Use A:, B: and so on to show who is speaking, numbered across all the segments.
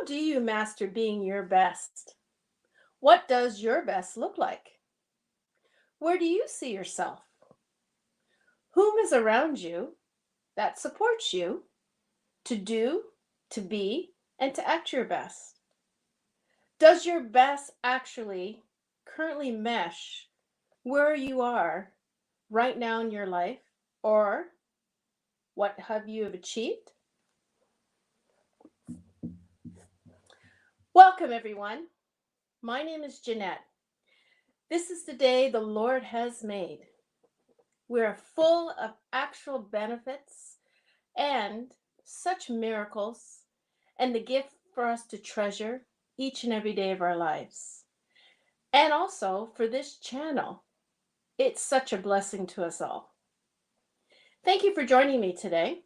A: How do you master being your best? What does your best look like? Where do you see yourself? Whom is around you that supports you to do, to be, and to act your best? Does your best actually currently mesh where you are right now in your life or what have you achieved? Welcome, everyone. My name is Jeanette. This is the day the Lord has made. We're full of actual benefits and such miracles, and the gift for us to treasure each and every day of our lives. And also for this channel, it's such a blessing to us all. Thank you for joining me today.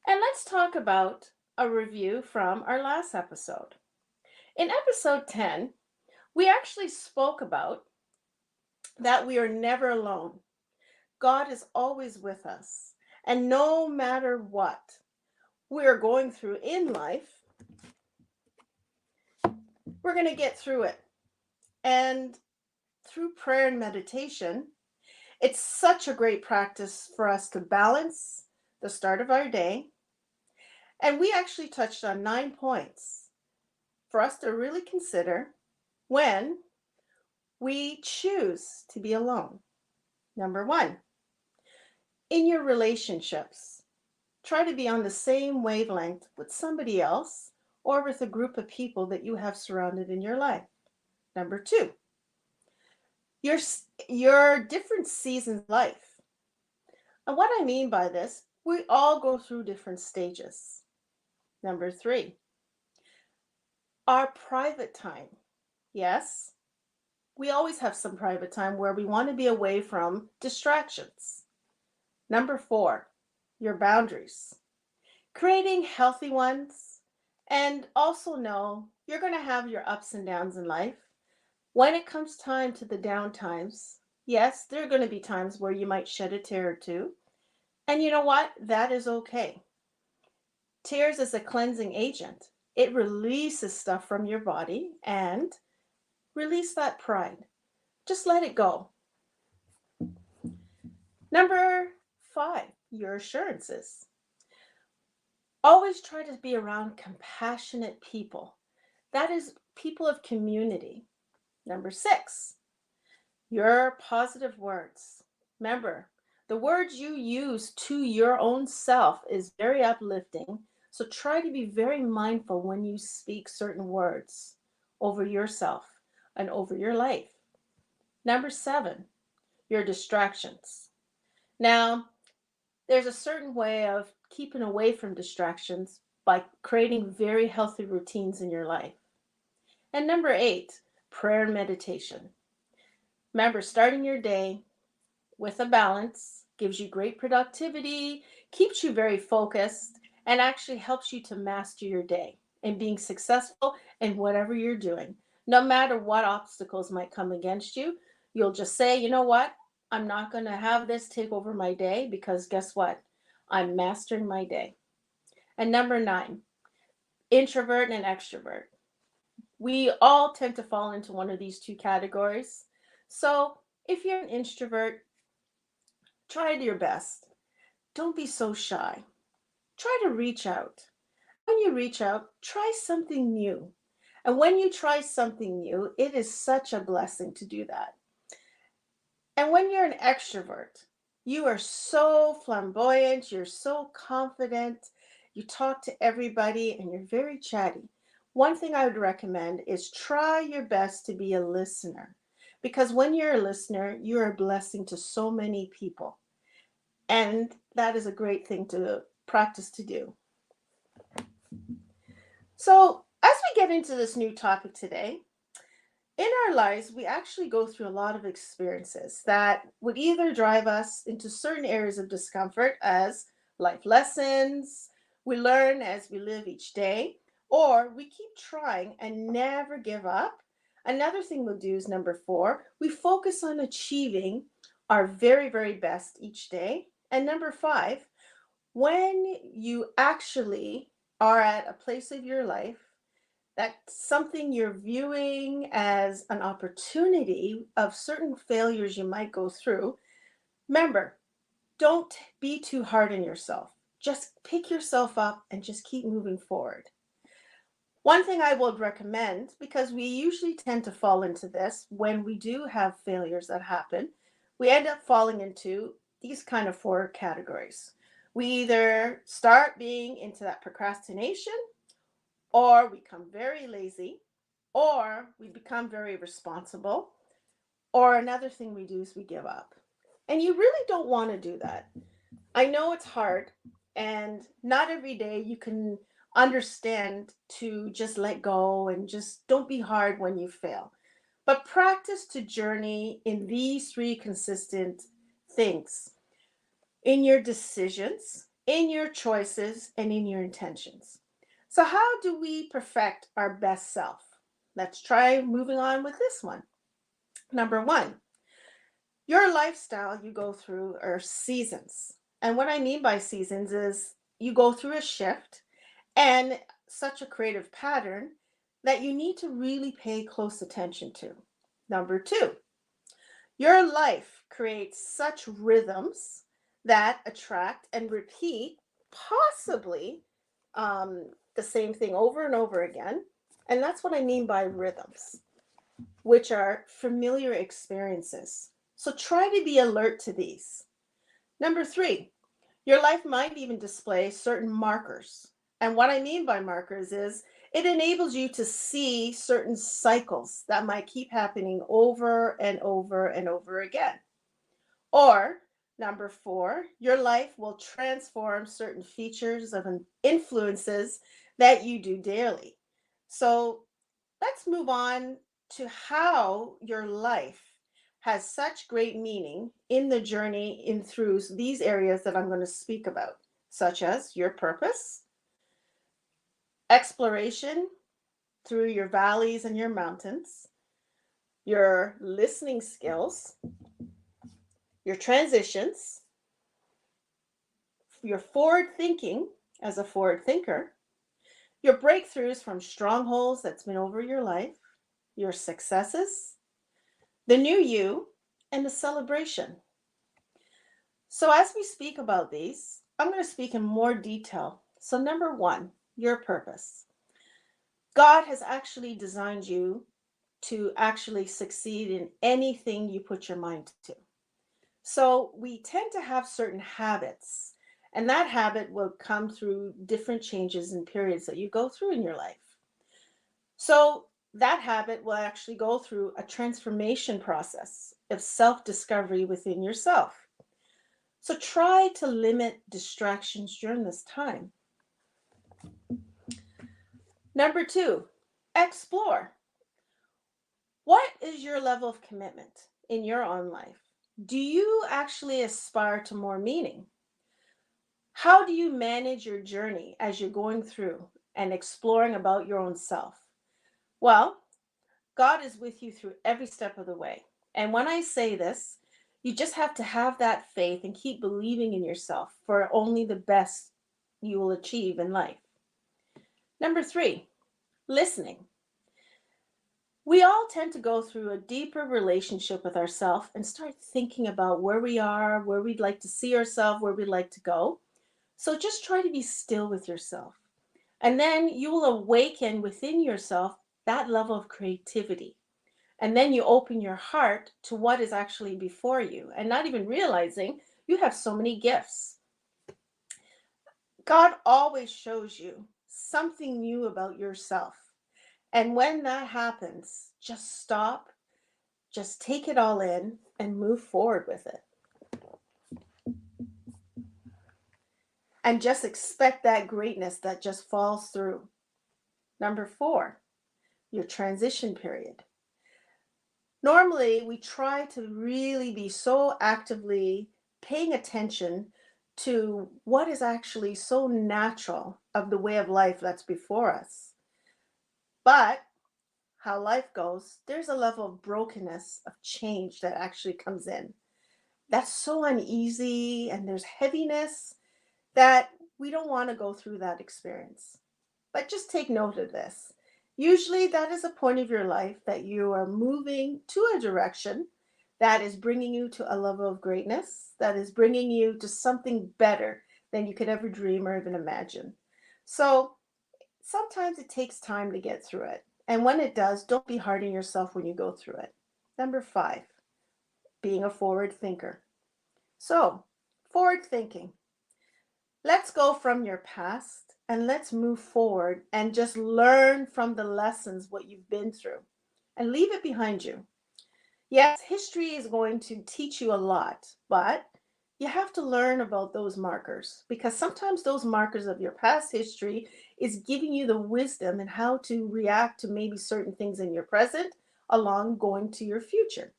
A: And let's talk about a review from our last episode. In episode 10, we actually spoke about that we are never alone. God is always with us. And no matter what we're going through in life, we're going to get through it. And through prayer and meditation, it's such a great practice for us to balance the start of our day. And we actually touched on 9 points for us to really consider when we choose to be alone. Number 1, in your relationships, try to be on the same wavelength with somebody else or with a group of people that you have surrounded in your life. Number 2, your different seasons of life. And what I mean by this, we all go through different stages. Number 3, our private time. Yes, we always have some private time where we want to be away from distractions. Number 4, your boundaries. Creating healthy ones, and also know you're going to have your ups and downs in life. When it comes time to the down times, yes, there are going to be times where you might shed a tear or two. And you know what? That is okay. Tears is a cleansing agent. It releases stuff from your body and release that pride. Just let it go. Number 5, your assurances. Always try to be around compassionate people. That is people of community. Number 6, your positive words. Remember, the words you use to your own self is very uplifting. So try to be very mindful when you speak certain words over yourself and over your life. Number 7, your distractions. Now, there's a certain way of keeping away from distractions by creating very healthy routines in your life. And number 8, prayer and meditation. Remember, starting your day with a balance gives you great productivity, keeps you very focused, and actually helps you to master your day and being successful in whatever you're doing. No matter what obstacles might come against you, you'll just say, you know what? I'm not going to have this take over my day because guess what? I'm mastering my day. And number 9, introvert and extrovert. We all tend to fall into one of these two categories. So if you're an introvert, try your best. Don't be so shy. Try to reach out. When you reach out, try something new. And when you try something new, it is such a blessing to do that. And when you're an extrovert, you are so flamboyant, you're so confident, you talk to everybody, and you're very chatty. One thing I would recommend is try your best to be a listener. Because when you're a listener, you're a blessing to so many people. And that is a great thing to practice to do. So, as we get into this new topic today, in our lives, we actually go through a lot of experiences that would either drive us into certain areas of discomfort as life lessons, we learn as we live each day, or we keep trying and never give up. Another thing we'll do is number 4, we focus on achieving our very, very best each day. And number 5, when you actually are at a place of your life That's something you're viewing as an opportunity of certain failures you might go through. Remember, don't be too hard on yourself. Just pick yourself up and just keep moving forward. One thing I would recommend, because we usually tend to fall into this when we do have failures that happen, we end up falling into these kind of four categories. We either start being into that procrastination, or we become very lazy, or we become very responsible, or another thing we do is we give up. And you really don't want to do that. I know it's hard, and not every day you can understand to just let go and just don't be hard when you fail. But practice to journey in these three consistent things in your decisions, in your choices, and in your intentions. So, how do we perfect our best self? Let's try moving on with this one. Number one, your lifestyle you go through are seasons. And what I mean by seasons is you go through a shift and such a creative pattern that you need to really pay close attention to. Number two, your life creates such rhythms that attract and repeat, possibly the same thing over and over again. And that's what I mean by rhythms, which are familiar experiences. So try to be alert to these. Number three, your life might even display certain markers. And what I mean by markers is it enables you to see certain cycles that might keep happening over and over and over again. Or number four, your life will transform certain features of influences that you do daily. So let's move on to how your life has such great meaning in the journey in through these areas that I'm going to speak about, such as your purpose, exploration through your valleys and your mountains, your listening skills, your transitions, your forward thinking as a forward thinker, your breakthroughs from strongholds that's been over your life, your successes, the new you, and the celebration. So, as we speak about these, I'm going to speak in more detail. So, number one, your purpose. God has actually designed you to actually succeed in anything you put your mind to. So, we tend to have certain habits, and that habit will come through different changes and periods that you go through in your life. So, that habit will actually go through a transformation process of self discovery within yourself. So try to limit distractions during this time. Number two, explore. What is your level of commitment in your own life? Do you actually aspire to more meaning? How do you manage your journey as you're going through and exploring about your own self? Well, God is with you through every step of the way. And when I say this, you just have to have that faith and keep believing in yourself for only the best you will achieve in life. Number three, listening. We all tend to go through a deeper relationship with ourselves and start thinking about where we are, where we'd like to see ourselves, where we'd like to go. So just try to be still with yourself. And then you will awaken within yourself that level of creativity. And then you open your heart to what is actually before you and not even realizing you have so many gifts. God always shows you something new about yourself. And when that happens, just stop, just take it all in and move forward with it. And just expect that greatness that just falls through. Number four, your transition period. Normally, we try to really be so actively paying attention to what is actually so natural of the way of life that's before us. But how life goes, there's a level of brokenness, of change that actually comes in. That's so uneasy, and there's heaviness that we don't want to go through that experience. But just take note of this. Usually, that is a point of your life that you are moving to a direction that is bringing you to a level of greatness, that is bringing you to something better than you could ever dream or even imagine. So, sometimes it takes time to get through it. And when it does, don't be hard on yourself when you go through it. Number five, being a forward thinker. So, forward thinking. Let's go from your past and let's move forward and just learn from the lessons what you've been through and leave it behind you. Yes, history is going to teach you a lot, but you have to learn about those markers because sometimes those markers of your past history is giving you the wisdom and how to react to maybe certain things in your present along going to your future.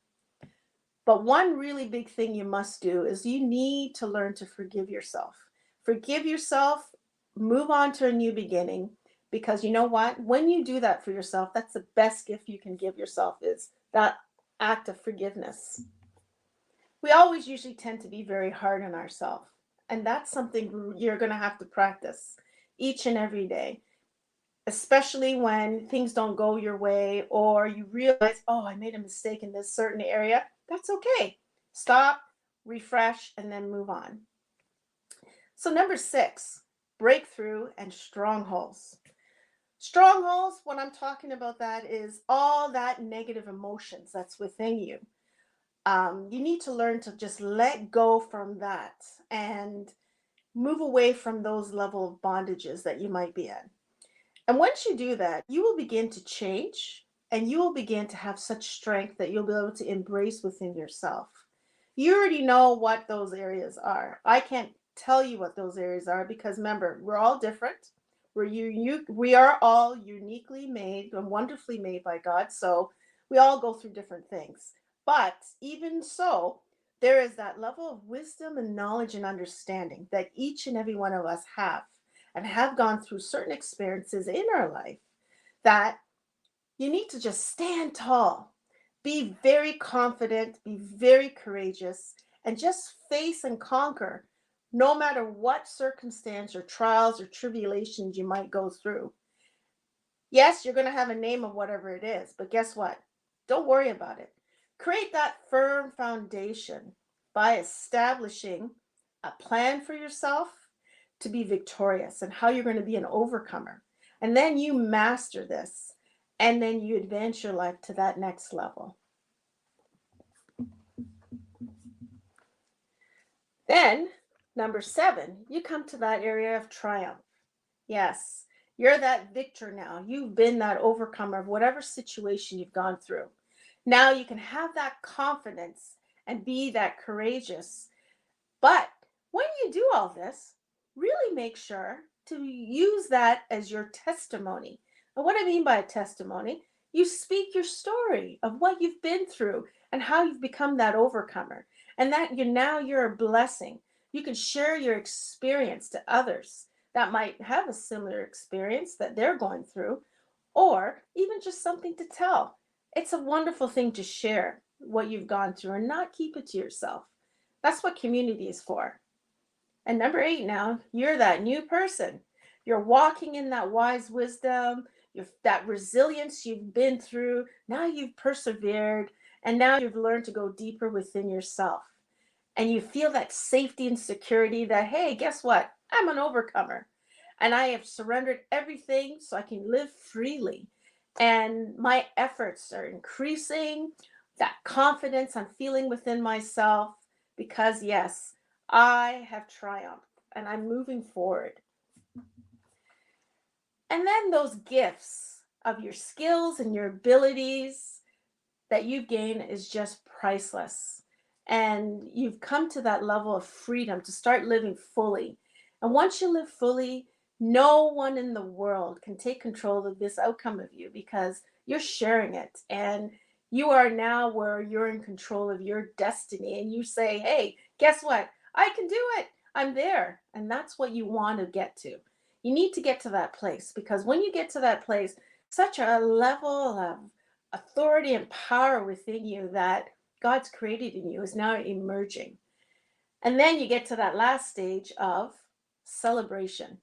A: But one really big thing you must do is you need to learn to forgive yourself. Forgive yourself, move on to a new beginning because you know what? When you do that for yourself, that's the best gift you can give yourself is that act of forgiveness. We always usually tend to be very hard on ourselves, and that's something you're going to have to practice each and every day, especially when things don't go your way or you realize, oh, I made a mistake in this certain area. That's okay. Stop, refresh, and then move on. So, number six, breakthrough and strongholds. Strongholds, what I'm talking about that is all that negative emotions that's within you. You need to learn to just let go from that and move away from those level of bondages that you might be in. And once you do that, you will begin to change and you will begin to have such strength that you'll be able to embrace within yourself. You already know what those areas are. I can't tell you what those areas are because remember, we're all different. We are all uniquely made and wonderfully made by God. So we all go through different things. But even so, there is that level of wisdom and knowledge and understanding that each and every one of us have and have gone through certain experiences in our life that you need to just stand tall, be very confident, be very courageous, and just face and conquer no matter what circumstance or trials or tribulations you might go through. Yes, you're going to have a name of whatever it is, but guess what? Don't worry about it. Create that firm foundation by establishing a plan for yourself to be victorious and how you're going to be an overcomer. And then you master this, and then you advance your life to that next level. Then, number seven, you come to that area of triumph. Yes, you're that victor now. You've been that overcomer of whatever situation you've gone through. Now you can have that confidence and be that courageous. But when you do all this, really make sure to use that as your testimony. And what I mean by a testimony, you speak your story of what you've been through and how you've become that overcomer. And that you're a blessing. You can share your experience to others that might have a similar experience that they're going through, or even just something to tell. It's a wonderful thing to share what you've gone through and not keep it to yourself. That's what community is for. And number eight, now you're that new person. You're walking in that wise wisdom, that resilience you've been through. Now you've persevered, and now you've learned to go deeper within yourself. And you feel that safety and security that, hey, guess what? I'm an overcomer. And I have surrendered everything so I can live freely. And my efforts are increasing, that confidence I'm feeling within myself, because yes, I have triumphed and I'm moving forward. And then those gifts of your skills and your abilities that you gain is just priceless. And you've come to that level of freedom to start living fully. And once you live fully, no one in the world can take control of this outcome of you because you're sharing it. And you are now where you're in control of your destiny. And you say, hey, guess what? I can do it. I'm there. And that's what you want to get to. You need to get to that place because when you get to that place, such a level of authority and power within you that God's created in you is now emerging. And then you get to that last stage of celebration.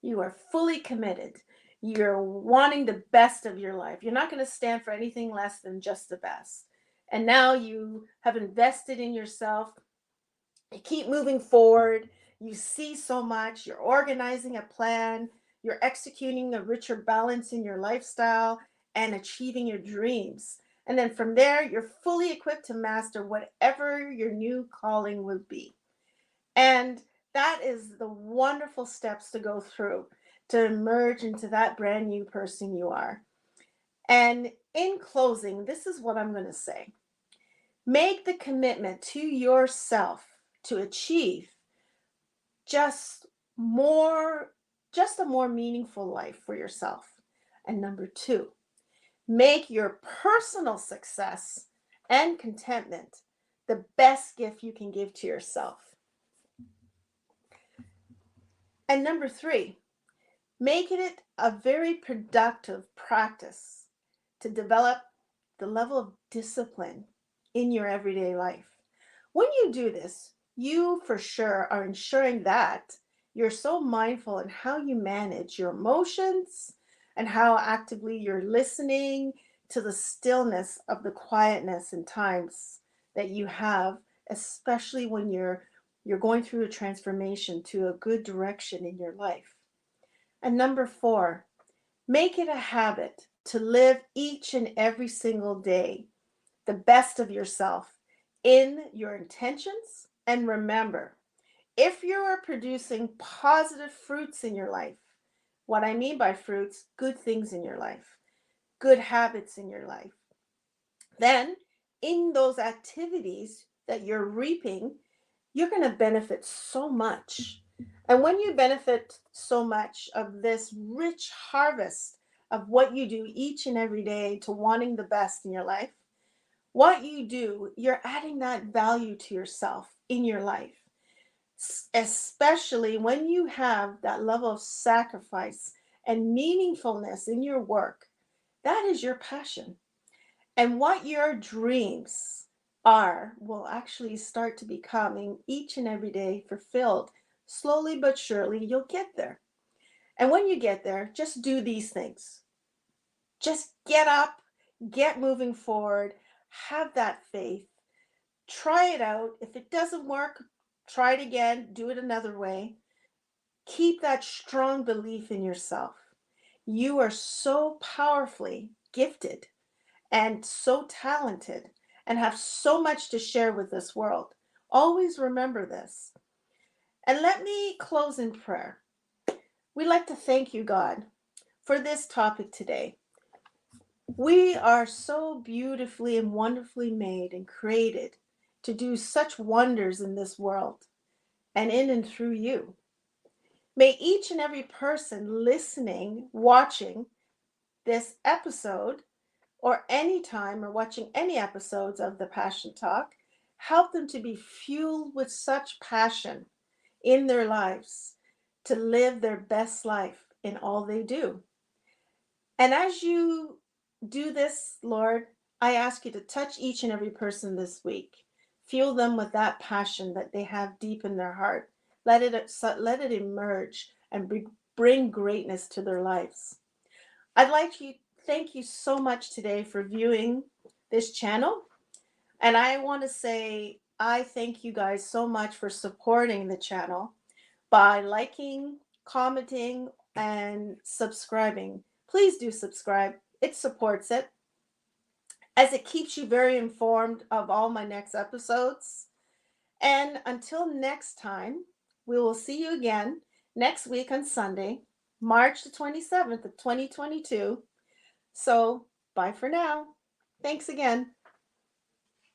A: You are fully committed. You're wanting the best of your life. You're not going to stand for anything less than just the best. And now you have invested in yourself. You keep moving forward. You see so much. You're organizing a plan. You're executing a richer balance in your lifestyle and achieving your dreams. And then from there, you're fully equipped to master whatever your new calling will be. And that is the wonderful steps to go through to emerge into that brand new person you are. And in closing, this is what I'm going to say. Make the commitment to yourself to achieve just more, just a more meaningful life for yourself. And number two, make your personal success and contentment the best gift you can give to yourself. And number three, make it a very productive practice to develop the level of discipline in your everyday life. When you do this, you for sure are ensuring that you're so mindful in how you manage your emotions and how actively you're listening to the stillness of the quietness and times that you have, especially when you're going through a transformation to a good direction in your life. And number four, make it a habit to live each and every single day the best of yourself in your intentions. And remember, if you are producing positive fruits in your life, what I mean by fruits, good things in your life, good habits in your life, then in those activities that you're reaping, you're going to benefit so much. And when you benefit so much of this rich harvest of what you do each and every day to wanting the best in your life, what you do, you're adding that value to yourself in your life, especially when you have that level of sacrifice and meaningfulness in your work. That is your passion. And what your dreams are will actually start to becoming each and every day fulfilled. Slowly but surely, you'll get there. And when you get there, just do these things. Just get up, get moving forward, have that faith, try it out. If it doesn't work, try it again, do it another way. Keep that strong belief in yourself. You are so powerfully gifted and so talented and have so much to share with this world. Always remember this. And let me close in prayer. We'd like to thank you, God, for this topic today. We are so beautifully and wonderfully made and created to do such wonders in this world and in and through you. May each and every person listening, watching this episode, or any time or watching any episodes of the Passion Talk, help them to be fueled with such passion in their lives to live their best life in all they do. And as you do this, Lord, I ask you to touch each and every person this week. Fuel them with that passion that they have deep in their heart. Let it emerge and bring greatness to their lives. I'd like to thank you so much today for viewing this channel. And I want to say I thank you guys so much for supporting the channel by liking, commenting, and subscribing. Please do subscribe. It supports it as it keeps you very informed of all my next episodes. And until next time, we will see you again next week on Sunday, March the 27th of 2022. So bye for now. Thanks again.